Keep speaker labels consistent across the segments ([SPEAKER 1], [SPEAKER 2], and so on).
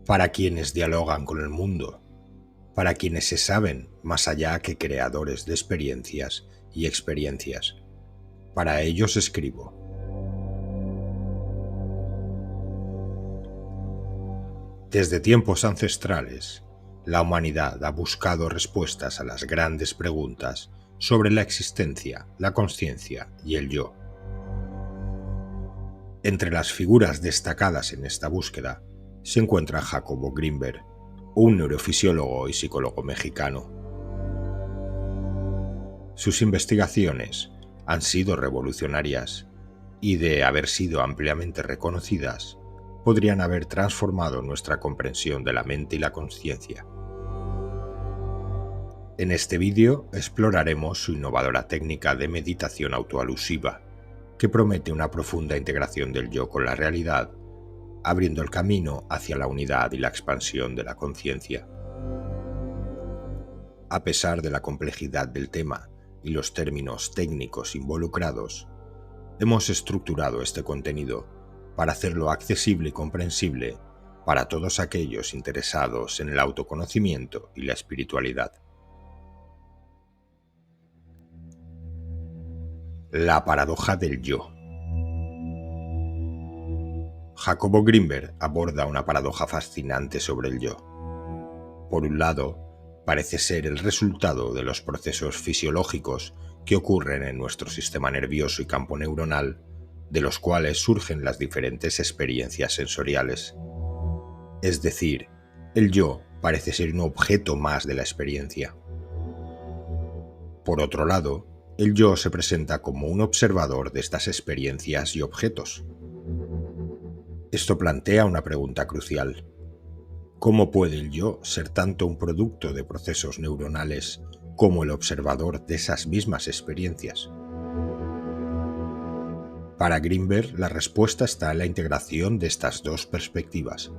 [SPEAKER 1] para quienes dialogan con el mundo, para quienes se saben más allá que creadores de experiencias y experiencias. Para ellos escribo. Desde tiempos ancestrales, la humanidad ha buscado respuestas a las grandes preguntas sobre la existencia, la conciencia y el yo. Entre las figuras destacadas en esta búsqueda se encuentra Jacobo Grinberg, un neurofisiólogo y psicólogo mexicano. Sus investigaciones han sido revolucionarias y, de haber sido ampliamente reconocidas, podrían haber transformado nuestra comprensión de la mente y la conciencia. En este vídeo exploraremos su innovadora técnica de meditación autoalusiva, que promete una profunda integración del yo con la realidad, abriendo el camino hacia la unidad y la expansión de la conciencia. A pesar de la complejidad del tema y los términos técnicos involucrados, hemos estructurado este contenido para hacerlo accesible y comprensible para todos aquellos interesados en el autoconocimiento y la espiritualidad. La paradoja del yo. Jacobo Grinberg aborda una paradoja fascinante sobre el yo. Por un lado, parece ser el resultado de los procesos fisiológicos que ocurren en nuestro sistema nervioso y campo neuronal, de los cuales surgen las diferentes experiencias sensoriales. Es decir, el yo parece ser un objeto más de la experiencia. Por otro lado, el yo se presenta como un observador de estas experiencias y objetos. Esto plantea una pregunta crucial. ¿Cómo puede el yo ser tanto un producto de procesos neuronales como el observador de esas mismas experiencias? Para Grinberg, la respuesta está en la integración de estas dos perspectivas.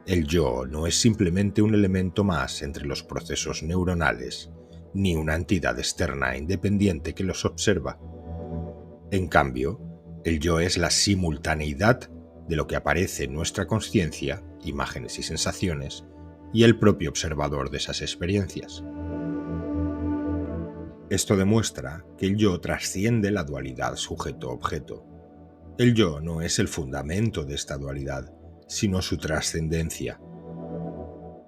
[SPEAKER 1] El yo no es simplemente un elemento más entre los procesos neuronales, ni una entidad externa e independiente que los observa. En cambio, el yo es la simultaneidad de lo que aparece en nuestra conciencia, imágenes y sensaciones, y el propio observador de esas experiencias. Esto demuestra que el yo trasciende la dualidad sujeto-objeto. El yo no es el fundamento de esta dualidad, sino su trascendencia.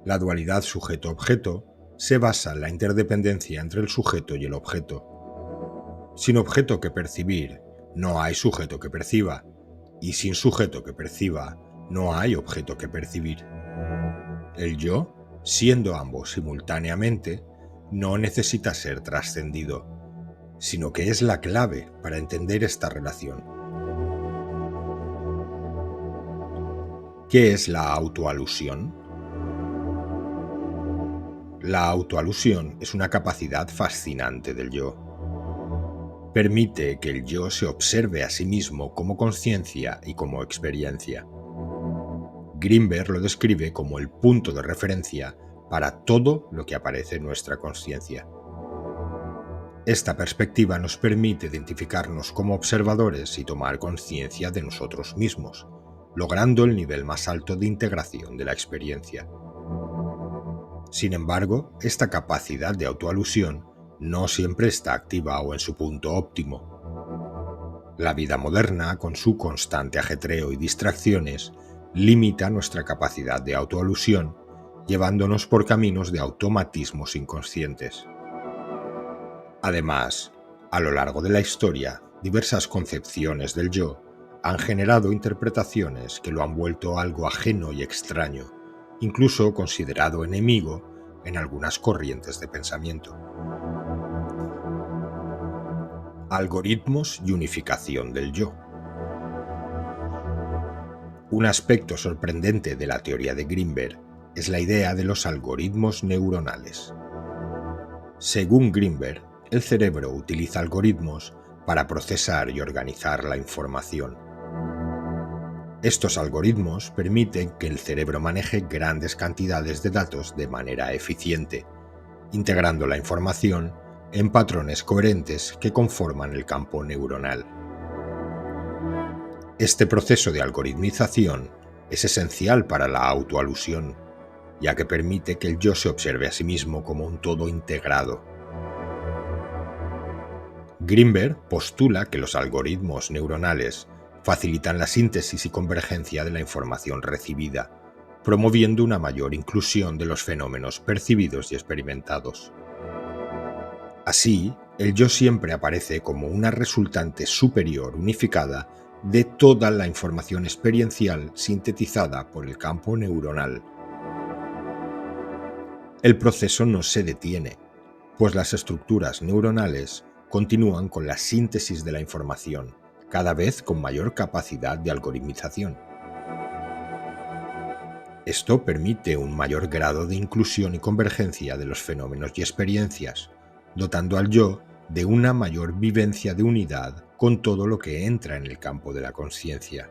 [SPEAKER 1] La dualidad sujeto-objeto se basa en la interdependencia entre el sujeto y el objeto. Sin objeto que percibir, no hay sujeto que perciba, y sin sujeto que perciba, no hay objeto que percibir. El yo, siendo ambos simultáneamente, no necesita ser trascendido, sino que es la clave para entender esta relación. ¿Qué es la autoalusión? La autoalusión es una capacidad fascinante del yo. Permite que el yo se observe a sí mismo como conciencia y como experiencia. Grinberg lo describe como el punto de referencia para todo lo que aparece en nuestra conciencia. Esta perspectiva nos permite identificarnos como observadores y tomar conciencia de nosotros mismos, logrando el nivel más alto de integración de la experiencia. Sin embargo, esta capacidad de autoalusión no siempre está activa o en su punto óptimo. La vida moderna, con su constante ajetreo y distracciones, limita nuestra capacidad de autoalusión, llevándonos por caminos de automatismos inconscientes. Además, a lo largo de la historia, diversas concepciones del yo han generado interpretaciones que lo han vuelto algo ajeno y extraño, incluso considerado enemigo en algunas corrientes de pensamiento. Algoritmos y unificación del yo. Un aspecto sorprendente de la teoría de Grinberg es la idea de los algoritmos neuronales. Según Grinberg, el cerebro utiliza algoritmos para procesar y organizar la información. Estos algoritmos permiten que el cerebro maneje grandes cantidades de datos de manera eficiente, integrando la información en patrones coherentes que conforman el campo neuronal. Este proceso de algoritmización Es esencial para la autoalusión, ya que permite que el yo se observe a sí mismo como un todo integrado. Greenberg postula que los algoritmos neuronales facilitan la síntesis y convergencia de la información recibida, promoviendo una mayor inclusión de los fenómenos percibidos y experimentados. Así, el yo siempre aparece como una resultante superior unificada de toda la información experiencial sintetizada por el campo neuronal. El proceso no se detiene, pues las estructuras neuronales continúan con la síntesis de la información, cada vez con mayor capacidad de algoritmización. Esto permite un mayor grado de inclusión y convergencia de los fenómenos y experiencias, dotando al yo de una mayor vivencia de unidad con todo lo que entra en el campo de la consciencia.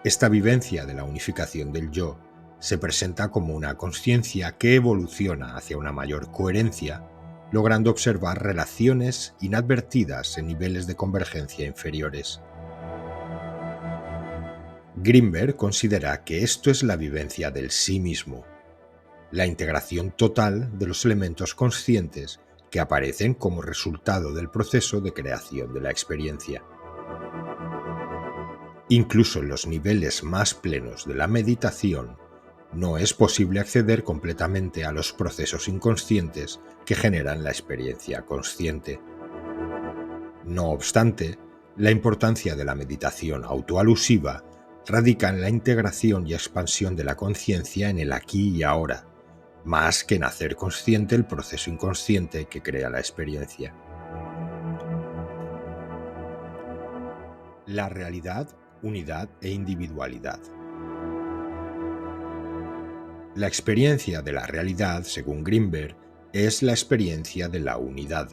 [SPEAKER 1] Esta vivencia de la unificación del yo se presenta como una consciencia que evoluciona hacia una mayor coherencia, logrando observar relaciones inadvertidas en niveles de convergencia inferiores. Greenberg considera que esto es la vivencia del sí mismo, la integración total de los elementos conscientes que aparecen como resultado del proceso de creación de la experiencia. Incluso en los niveles más plenos de la meditación, no es posible acceder completamente a los procesos inconscientes que generan la experiencia consciente. No obstante, la importancia de la meditación autoalusiva radica en la integración y expansión de la conciencia en el aquí y ahora, más que en hacer consciente el proceso inconsciente que crea la experiencia. La realidad, unidad e individualidad. La experiencia de la realidad, según Greenberg, es la experiencia de la unidad.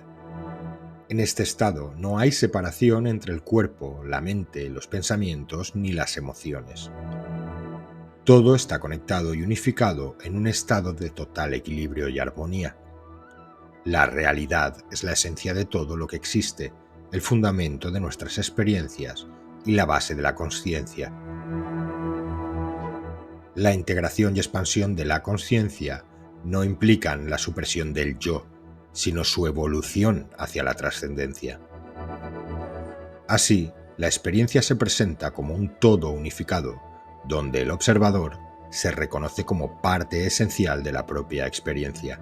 [SPEAKER 1] En este estado no hay separación entre el cuerpo, la mente, los pensamientos ni las emociones. Todo está conectado y unificado en un estado de total equilibrio y armonía. La realidad es la esencia de todo lo que existe, el fundamento de nuestras experiencias y la base de la consciencia. La integración y expansión de la consciencia no implican la supresión del yo, sino su evolución hacia la trascendencia. Así, la experiencia se presenta como un todo unificado, donde el observador se reconoce como parte esencial de la propia experiencia.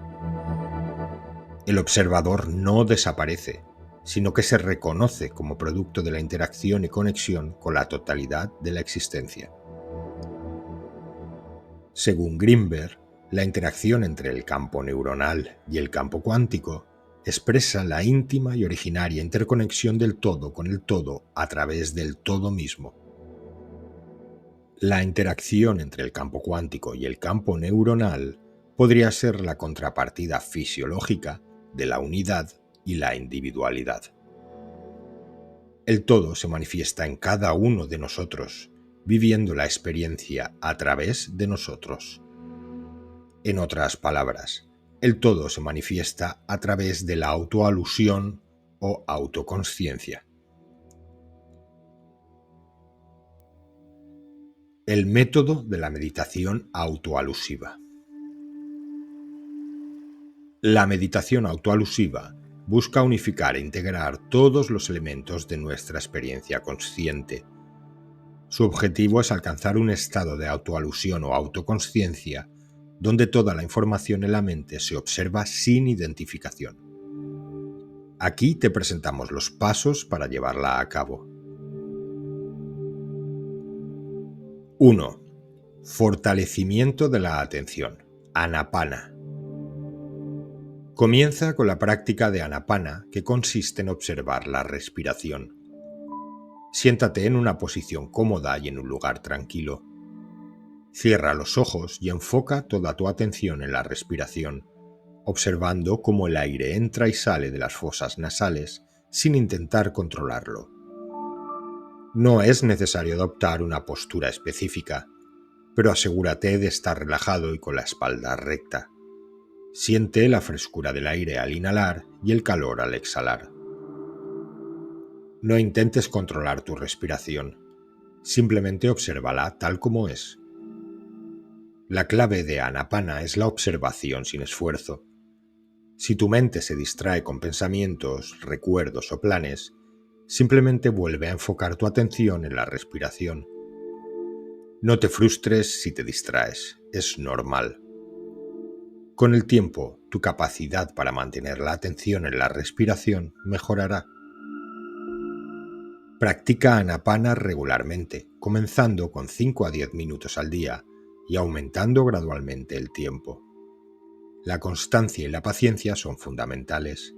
[SPEAKER 1] El observador no desaparece, sino que se reconoce como producto de la interacción y conexión con la totalidad de la existencia. Según Greenberg, la interacción entre el campo neuronal y el campo cuántico expresa la íntima y originaria interconexión del todo con el todo a través del todo mismo. La interacción entre el campo cuántico y el campo neuronal podría ser la contrapartida fisiológica de la unidad y la individualidad. El todo se manifiesta en cada uno de nosotros, viviendo la experiencia a través de nosotros. En otras palabras, el todo se manifiesta a través de la autoalusión o autoconsciencia. El método de la meditación autoalusiva. La meditación autoalusiva busca unificar e integrar todos los elementos de nuestra experiencia consciente. Su objetivo es alcanzar un estado de autoalusión o autoconsciencia donde toda la información en la mente se observa sin identificación. Aquí te presentamos los pasos para llevarla a cabo. 1. Fortalecimiento de la atención. Anapana. Comienza con la práctica de Anapana, que consiste en observar la respiración. Siéntate en una posición cómoda y en un lugar tranquilo. Cierra los ojos y enfoca toda tu atención en la respiración, observando cómo el aire entra y sale de las fosas nasales sin intentar controlarlo. No es necesario adoptar una postura específica, pero asegúrate de estar relajado y con la espalda recta. Siente la frescura del aire al inhalar y el calor al exhalar. No intentes controlar tu respiración. Simplemente obsérvala tal como es. La clave de Anapana es la observación sin esfuerzo. Si tu mente se distrae con pensamientos, recuerdos o planes, simplemente vuelve a enfocar tu atención en la respiración. No te frustres si te distraes, es normal. Con el tiempo, tu capacidad para mantener la atención en la respiración mejorará. Practica Anapana regularmente, comenzando con 5 a 10 minutos al día y aumentando gradualmente el tiempo. La constancia y la paciencia son fundamentales.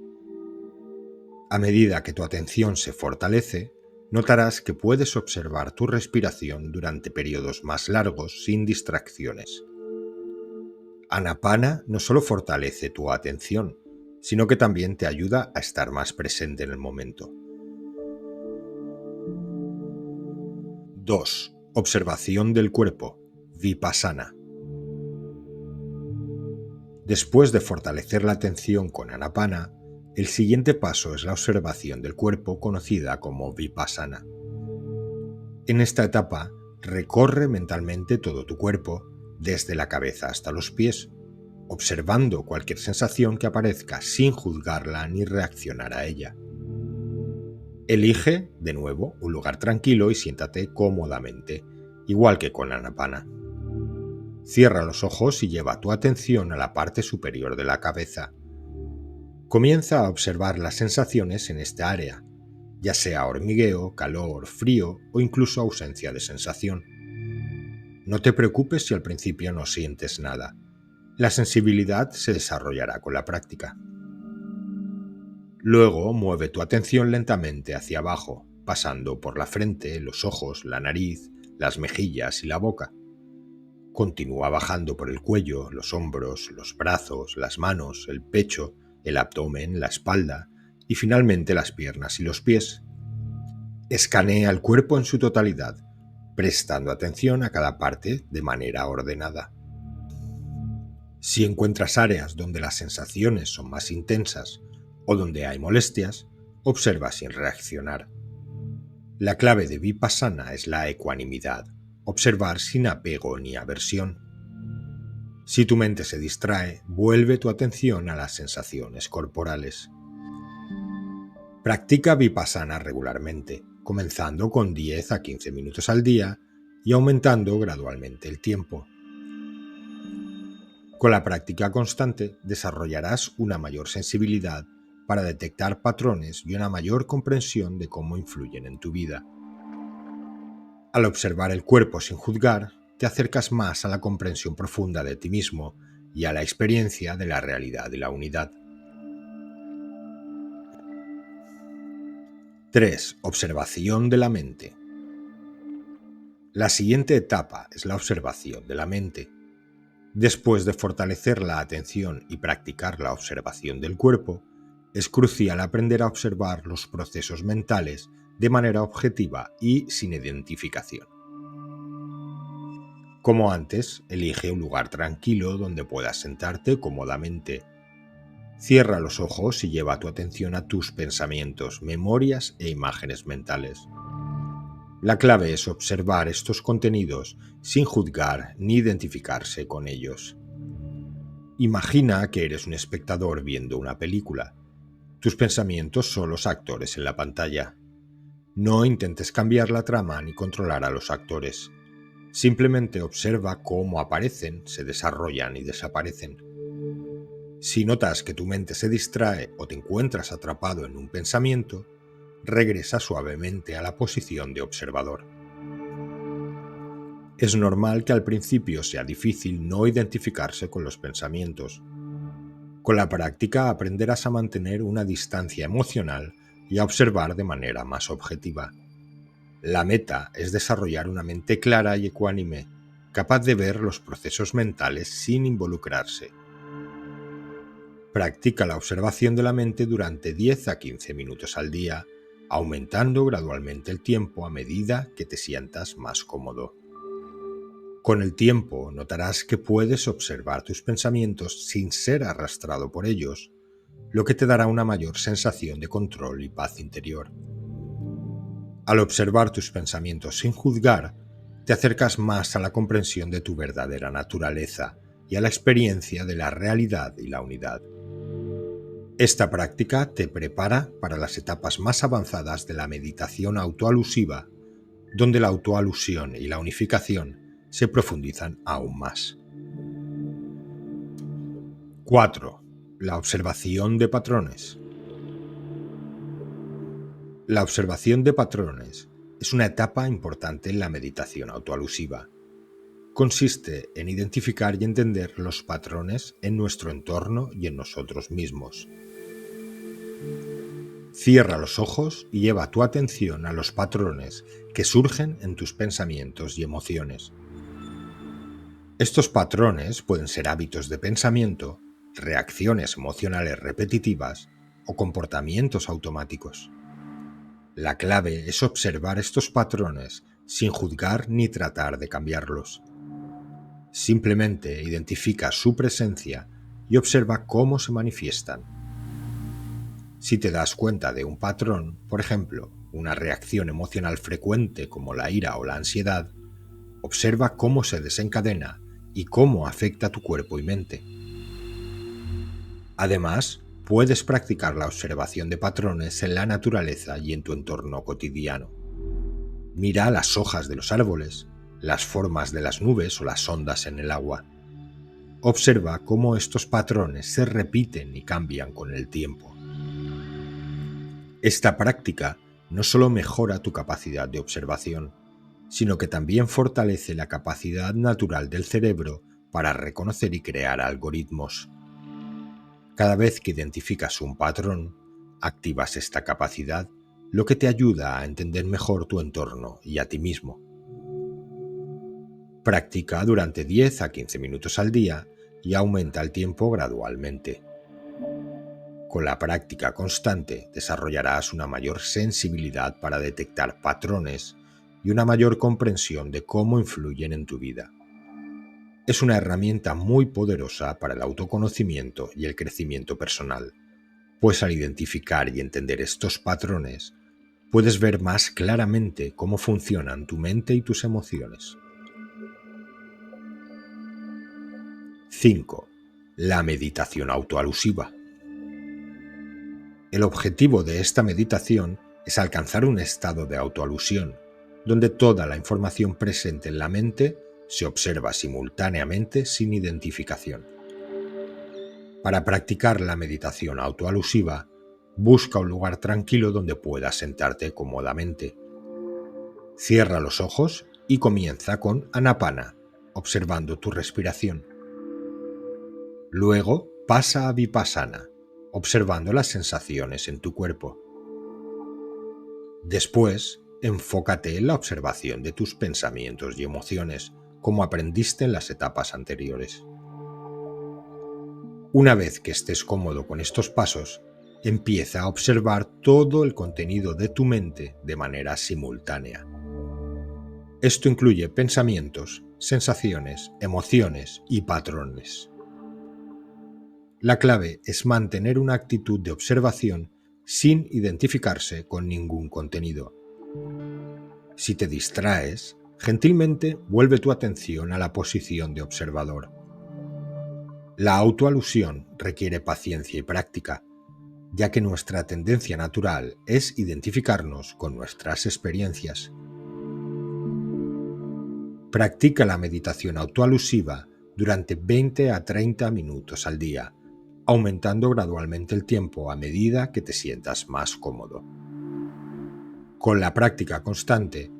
[SPEAKER 1] A medida que tu atención se fortalece, notarás que puedes observar tu respiración durante periodos más largos sin distracciones. Anapana no solo fortalece tu atención, sino que también te ayuda a estar más presente en el momento. 2. Observación del cuerpo, Vipassana. Después de fortalecer la atención con Anapana, el siguiente paso es la observación del cuerpo conocida como Vipassana. En esta etapa, recorre mentalmente todo tu cuerpo, desde la cabeza hasta los pies, observando cualquier sensación que aparezca sin juzgarla ni reaccionar a ella. Elige, de nuevo, un lugar tranquilo y siéntate cómodamente, igual que con Anapana. Cierra los ojos y lleva tu atención a la parte superior de la cabeza. Comienza a observar las sensaciones en esta área, ya sea hormigueo, calor, frío o incluso ausencia de sensación. No te preocupes si al principio no sientes nada. La sensibilidad se desarrollará con la práctica. Luego mueve tu atención lentamente hacia abajo, pasando por la frente, los ojos, la nariz, las mejillas y la boca. Continúa bajando por el cuello, los hombros, los brazos, las manos, el pecho, el abdomen, la espalda y finalmente las piernas y los pies. Escanea el cuerpo en su totalidad, prestando atención a cada parte de manera ordenada. Si encuentras áreas donde las sensaciones son más intensas o donde hay molestias, observa sin reaccionar. La clave de Vipassana es la ecuanimidad, observar sin apego ni aversión. Si tu mente se distrae, vuelve tu atención a las sensaciones corporales. Practica Vipassana regularmente, comenzando con 10 a 15 minutos al día y aumentando gradualmente el tiempo. Con la práctica constante desarrollarás una mayor sensibilidad para detectar patrones y una mayor comprensión de cómo influyen en tu vida. Al observar el cuerpo sin juzgar, te acercas más a la comprensión profunda de ti mismo y a la experiencia de la realidad y la unidad. 3. Observación de la mente. La siguiente etapa es la observación de la mente. Después de fortalecer la atención y practicar la observación del cuerpo, es crucial aprender a observar los procesos mentales de manera objetiva y sin identificación. Como antes, elige un lugar tranquilo donde puedas sentarte cómodamente. Cierra los ojos y lleva tu atención a tus pensamientos, memorias e imágenes mentales. La clave es observar estos contenidos sin juzgar ni identificarse con ellos. Imagina que eres un espectador viendo una película. Tus pensamientos son los actores en la pantalla. No intentes cambiar la trama ni controlar a los actores. Simplemente observa cómo aparecen, se desarrollan y desaparecen. Si notas que tu mente se distrae o te encuentras atrapado en un pensamiento, regresa suavemente a la posición de observador. Es normal que al principio sea difícil no identificarse con los pensamientos. Con la práctica aprenderás a mantener una distancia emocional y a observar de manera más objetiva. La meta es desarrollar una mente clara y ecuánime, capaz de ver los procesos mentales sin involucrarse. Practica la observación de la mente durante 10 a 15 minutos al día, aumentando gradualmente el tiempo a medida que te sientas más cómodo. Con el tiempo notarás que puedes observar tus pensamientos sin ser arrastrado por ellos, lo que te dará una mayor sensación de control y paz interior. Al observar tus pensamientos sin juzgar, te acercas más a la comprensión de tu verdadera naturaleza y a la experiencia de la realidad y la unidad. Esta práctica te prepara para las etapas más avanzadas de la meditación autoalusiva, donde la autoalusión y la unificación se profundizan aún más. 4. La observación de patrones. La observación de patrones es una etapa importante en la meditación autoalusiva. Consiste en identificar y entender los patrones en nuestro entorno y en nosotros mismos. Cierra los ojos y lleva tu atención a los patrones que surgen en tus pensamientos y emociones. Estos patrones pueden ser hábitos de pensamiento, reacciones emocionales repetitivas o comportamientos automáticos. La clave es observar estos patrones sin juzgar ni tratar de cambiarlos. Simplemente identifica su presencia y observa cómo se manifiestan. Si te das cuenta de un patrón, por ejemplo, una reacción emocional frecuente como la ira o la ansiedad, observa cómo se desencadena y cómo afecta tu cuerpo y mente. Además, puedes practicar la observación de patrones en la naturaleza y en tu entorno cotidiano. Mira las hojas de los árboles, las formas de las nubes o las ondas en el agua. Observa cómo estos patrones se repiten y cambian con el tiempo. Esta práctica no solo mejora tu capacidad de observación, sino que también fortalece la capacidad natural del cerebro para reconocer y crear algoritmos. Cada vez que identificas un patrón, activas esta capacidad, lo que te ayuda a entender mejor tu entorno y a ti mismo. Practica durante 10 a 15 minutos al día y aumenta el tiempo gradualmente. Con la práctica constante desarrollarás una mayor sensibilidad para detectar patrones y una mayor comprensión de cómo influyen en tu vida. Es una herramienta muy poderosa para el autoconocimiento y el crecimiento personal, pues al identificar y entender estos patrones, puedes ver más claramente cómo funcionan tu mente y tus emociones. 5. La meditación autoalusiva. El objetivo de esta meditación es alcanzar un estado de autoalusión, donde toda la información presente en la mente se observa simultáneamente sin identificación. Para practicar la meditación autoalusiva, busca un lugar tranquilo donde puedas sentarte cómodamente. Cierra los ojos y comienza con Anapana, observando tu respiración. Luego pasa a Vipassana, observando las sensaciones en tu cuerpo. Después, enfócate en la observación de tus pensamientos y emociones, como aprendiste en las etapas anteriores. Una vez que estés cómodo con estos pasos, empieza a observar todo el contenido de tu mente de manera simultánea. Esto incluye pensamientos, sensaciones, emociones y patrones. La clave es mantener una actitud de observación sin identificarse con ningún contenido. Si te distraes, gentilmente vuelve tu atención a la posición de observador. La autoalusión requiere paciencia y práctica, ya que nuestra tendencia natural es identificarnos con nuestras experiencias. Practica la meditación autoalusiva durante 20 a 30 minutos al día, aumentando gradualmente el tiempo a medida que te sientas más cómodo. Con la práctica constante,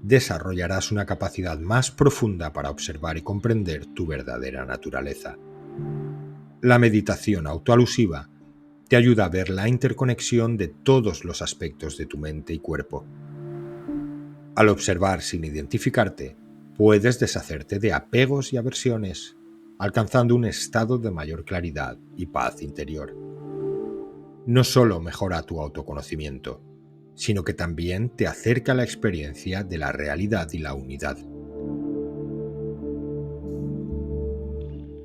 [SPEAKER 1] desarrollarás una capacidad más profunda para observar y comprender tu verdadera naturaleza. La meditación autoalusiva te ayuda a ver la interconexión de todos los aspectos de tu mente y cuerpo. Al observar sin identificarte, puedes deshacerte de apegos y aversiones, alcanzando un estado de mayor claridad y paz interior. No solo mejora tu autoconocimiento, sino que también te acerca a la experiencia de la realidad y la unidad.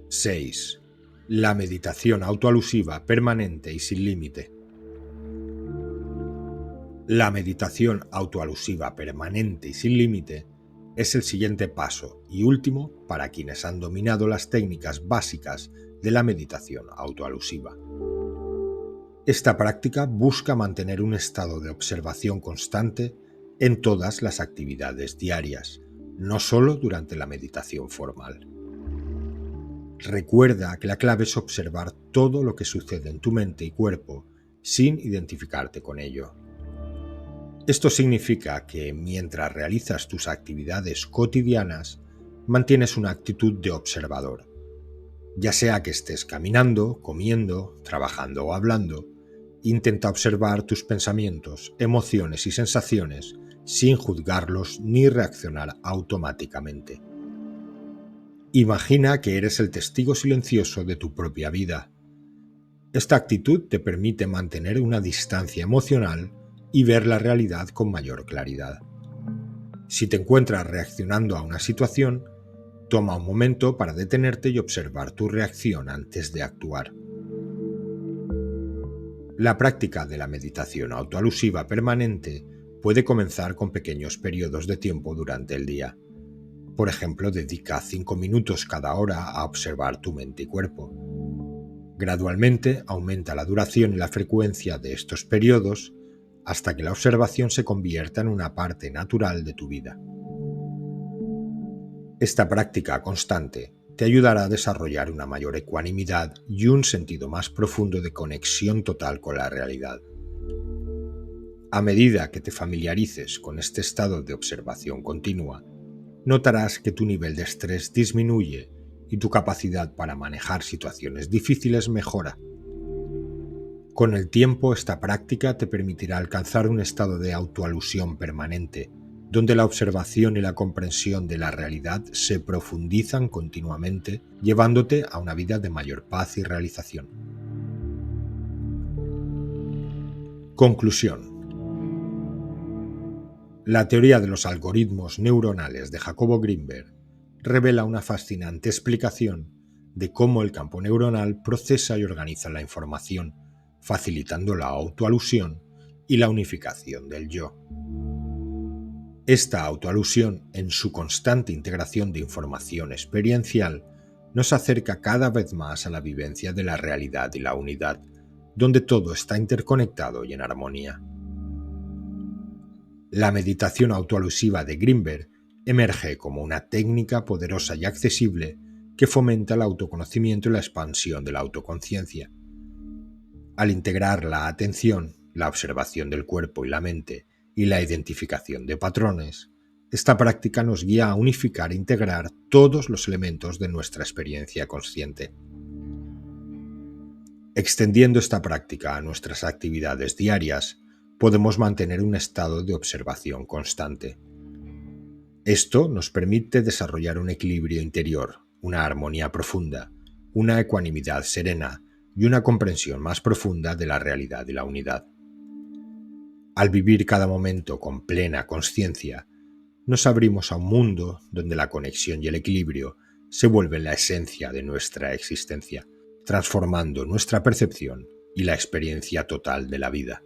[SPEAKER 1] 6. La meditación autoalusiva permanente y sin límite. La meditación autoalusiva permanente y sin límite es el siguiente paso y último para quienes han dominado las técnicas básicas de la meditación autoalusiva. Esta práctica busca mantener un estado de observación constante en todas las actividades diarias, no solo durante la meditación formal. Recuerda que la clave es observar todo lo que sucede en tu mente y cuerpo sin identificarte con ello. Esto significa que mientras realizas tus actividades cotidianas, mantienes una actitud de observador. Ya sea que estés caminando, comiendo, trabajando o hablando, intenta observar tus pensamientos, emociones y sensaciones sin juzgarlos ni reaccionar automáticamente. Imagina que eres el testigo silencioso de tu propia vida. Esta actitud te permite mantener una distancia emocional y ver la realidad con mayor claridad. Si te encuentras reaccionando a una situación, toma un momento para detenerte y observar tu reacción antes de actuar. La práctica de la meditación autoalusiva permanente puede comenzar con pequeños periodos de tiempo durante el día. Por ejemplo, dedica 5 minutos cada hora a observar tu mente y cuerpo. Gradualmente aumenta la duración y la frecuencia de estos periodos hasta que la observación se convierta en una parte natural de tu vida. Esta práctica constante te ayudará a desarrollar una mayor ecuanimidad y un sentido más profundo de conexión total con la realidad. A medida que te familiarices con este estado de observación continua, notarás que tu nivel de estrés disminuye y tu capacidad para manejar situaciones difíciles mejora. Con el tiempo, esta práctica te permitirá alcanzar un estado de autoalusión permanente, donde la observación y la comprensión de la realidad se profundizan continuamente, llevándote a una vida de mayor paz y realización. Conclusión. La teoría de los algoritmos neuronales de Jacobo Grinberg revela una fascinante explicación de cómo el campo neuronal procesa y organiza la información, facilitando la autoalusión y la unificación del yo. Esta autoalusión, en su constante integración de información experiencial, nos acerca cada vez más a la vivencia de la realidad y la unidad, donde todo está interconectado y en armonía. La meditación autoalusiva de Grinberg emerge como una técnica poderosa y accesible que fomenta el autoconocimiento y la expansión de la autoconciencia. Al integrar la atención, la observación del cuerpo y la mente y la identificación de patrones, esta práctica nos guía a unificar e integrar todos los elementos de nuestra experiencia consciente. Extendiendo esta práctica a nuestras actividades diarias, podemos mantener un estado de observación constante. Esto nos permite desarrollar un equilibrio interior, una armonía profunda, una ecuanimidad serena y una comprensión más profunda de la realidad y la unidad. Al vivir cada momento con plena consciencia, nos abrimos a un mundo donde la conexión y el equilibrio se vuelven la esencia de nuestra existencia, transformando nuestra percepción y la experiencia total de la vida.